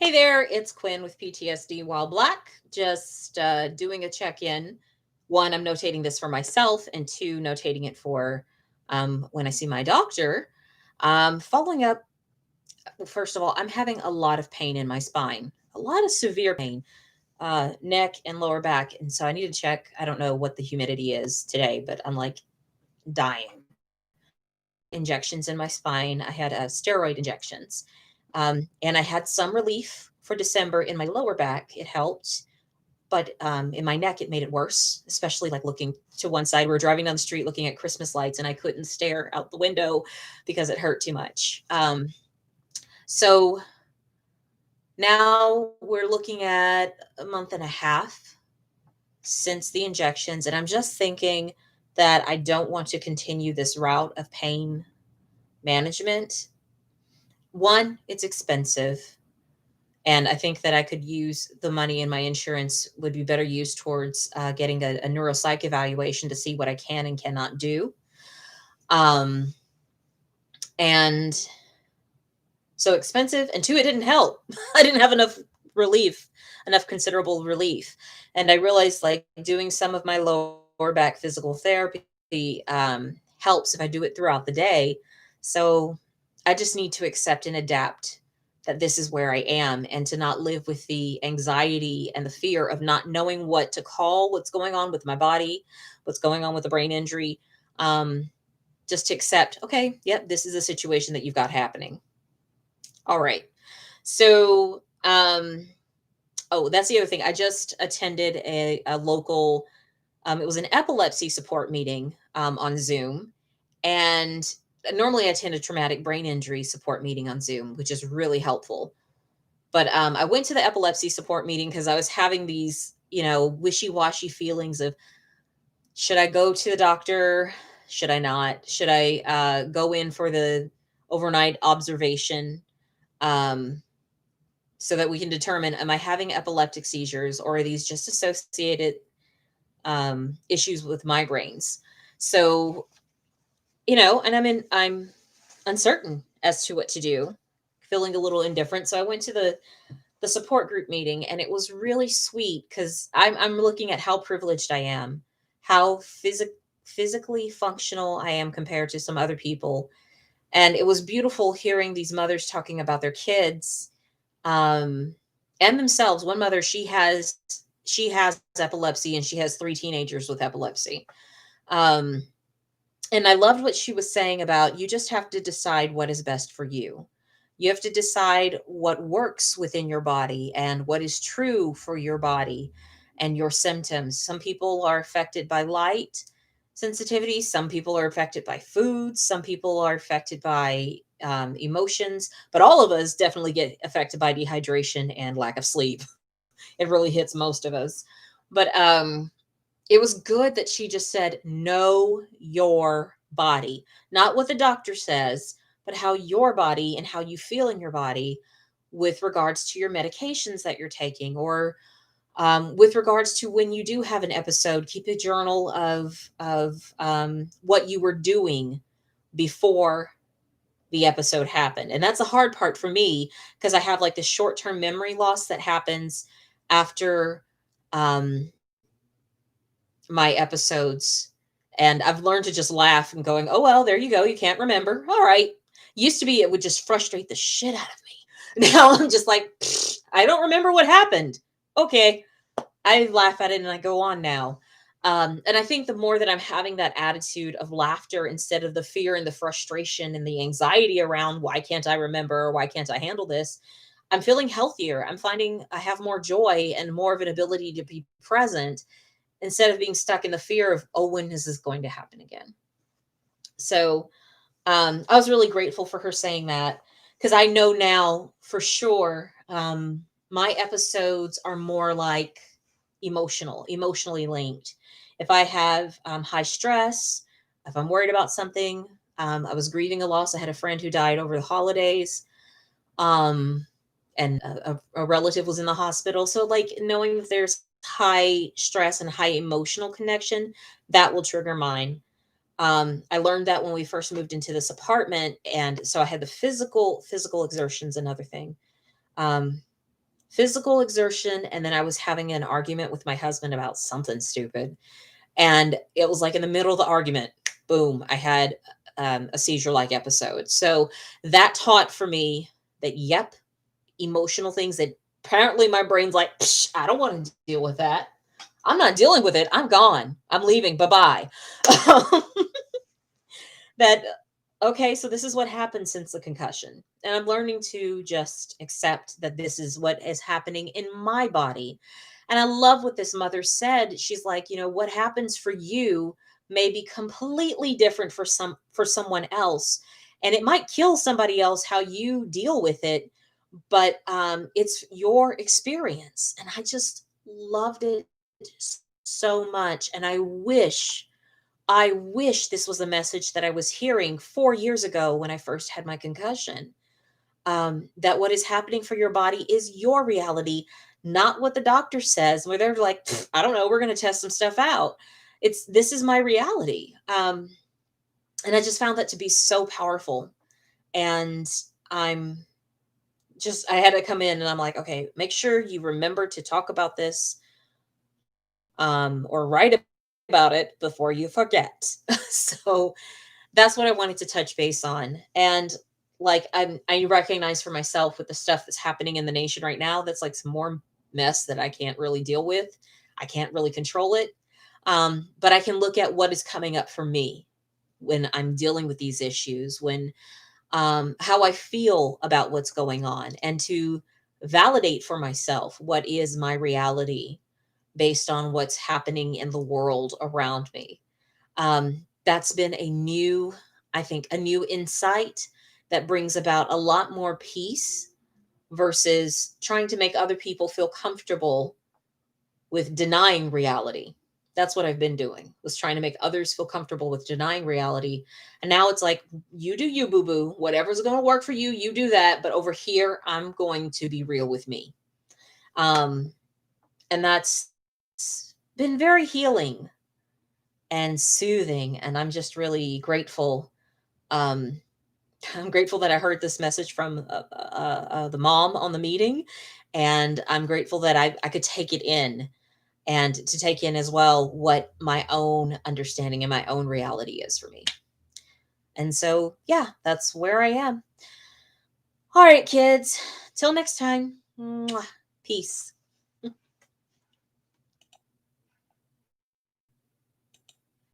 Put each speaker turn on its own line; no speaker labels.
Hey there, it's Quinn with PTSD While Black. Just doing a check in. One, I'm notating this for myself, and two, notating it for when I see my doctor. Following up, first of all, I'm having a lot of pain in my spine, a lot of severe pain, neck and lower back. And so I need to check. I don't know what the humidity is today, but I'm like dying. Injections in my spine. I had steroid injections. And I had some relief for December in my lower back. It helped. But in my neck, it made it worse, especially like looking to one side. We were driving down the street looking at Christmas lights, and I couldn't stare out the window because it hurt too much. So now we're looking at a month and a half since the injections, and I'm just thinking that I don't want to continue this route of pain management. One, it's expensive. And I think that I could use the money in my insurance would be better used towards getting a neuropsych evaluation to see what I can and cannot do. Um, and so expensive. And two, it didn't help. I didn't have enough relief, enough considerable relief. And I realized like doing some of my lower back physical therapy helps if I do it throughout the day. So I just need to accept and adapt that this is where I am and to not live with the anxiety and the fear of not knowing what to call what's going on with my body, what's going on with the brain injury. Um, just to accept, okay, yep, this is a situation that you've got happening. All right. So, oh, that's the other thing. I just attended a local, it was an epilepsy support meeting on Zoom. And normally I attend a traumatic brain injury support meeting on Zoom, which is really helpful. But I went to the epilepsy support meeting because I was having these, wishy washy feelings of should I go to the doctor? Should I not? Should I go in for the overnight observation um, so that we can determine am I having epileptic seizures or are these just associated issues with migraines? So, and I'm uncertain as to what to do, feeling a little indifferent. So I went to the support group meeting and it was really sweet because I'm looking at how privileged I am, how physically functional I am compared to some other people. And it was beautiful hearing these mothers talking about their kids um, and themselves. One mother, she has epilepsy and she has three teenagers with epilepsy. Um, and I loved what she was saying about you just have to decide what is best for you. You have to decide what works within your body and what is true for your body and your symptoms. Some people are affected by light sensitivity. Some people are affected by foods. Some people are affected by emotions. But all of us definitely get affected by dehydration and lack of sleep. It really hits most of us. But it was good that she just said, know your body, not what the doctor says, but how your body and how you feel in your body with regards to your medications that you're taking, or with regards to when you do have an episode, keep a journal of what you were doing before the episode happened. And that's a hard part for me because I have like this short term memory loss that happens after um, my episodes. And I've learned to just laugh and going, oh, well, there you go. You can't remember. All right. Used to be, it would just frustrate the shit out of me. Now I'm just like, I don't remember what happened. Okay. I laugh at it and I go on now. And I think the more that I'm having that attitude of laughter instead of the fear and the frustration and the anxiety around why can't I remember or why can't I handle this, I'm feeling healthier. I'm finding I have more joy and more of an ability to be present instead of being stuck in the fear of, oh, when is this going to happen again? So I was really grateful for her saying that because I know now for sure my episodes are more like emotionally linked. If I have high stress, if I'm worried about something, I was grieving a loss. I had a friend who died over the holidays. Um, and a relative was in the hospital. So, like, knowing that there's high stress and high emotional connection, that will trigger mine. I learned that when we first moved into this apartment, and so I had the physical exertions, another thing. Um, physical exertion, and then I was having an argument with my husband about something stupid. And it was like in the middle of the argument, boom, I had a seizure like episode. So that taught for me that, yep, emotional things that apparently my brain's like, "Psh, I don't want to deal with that. I'm not dealing with it. I'm gone. I'm leaving. Bye bye." That, okay, so this is what happened since the concussion. And I'm learning to just accept that this is what is happening in my body. And I love what this mother said. She's like, what happens for you may be completely different for someone else. And it might kill somebody else how you deal with it, but it's your experience. And I just loved it so much. And I wish this was a message that I was hearing 4 years ago when I first had my concussion. That what is happening for your body is your reality, not what the doctor says, where they're like, "Pfft, I don't know, we're going to test some stuff out." This is my reality. And I just found that to be so powerful. And I'm I had to come in and I'm like, okay, make sure you remember to talk about this, or write about it before you forget. So that's what I wanted to touch base on. And like I recognize for myself with the stuff that's happening in the nation right now, that's like some more mess that I can't really deal with. I can't really control it. But I can look at what is coming up for me when I'm dealing with these issues, when how I feel about what's going on, and to validate for myself what is my reality based on what's happening in the world around me. That's been I think, a new insight that brings about a lot more peace versus trying to make other people feel comfortable with denying reality. That's what I've been doing, was trying to make others feel comfortable with denying reality. And now it's like, you do you, boo boo. Whatever's going to work for you, you do that. But over here, I'm going to be real with me. Um, and that's been very healing and soothing. And I'm just really grateful. Um, I'm grateful that I heard this message from the mom on the meeting. And I'm grateful that I could take it in, and to take in as well what my own understanding and my own reality is for me. And so, yeah, that's where I am. All right, kids. Till next time. Mwah. Peace.